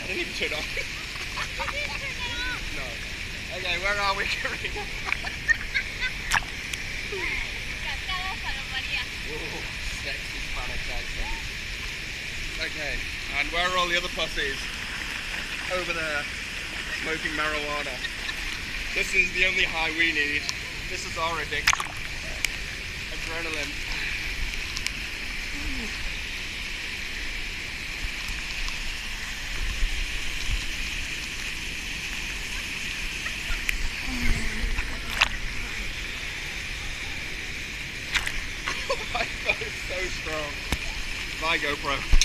I didn't even turn on. No. Okay, where are we, Karina? Oh, sexy Spanish accent. Okay, and where are all the other pussies? Over there, smoking marijuana. This is the only high we need. This is our addiction. Adrenaline. Oh my God, it's so strong. My GoPro.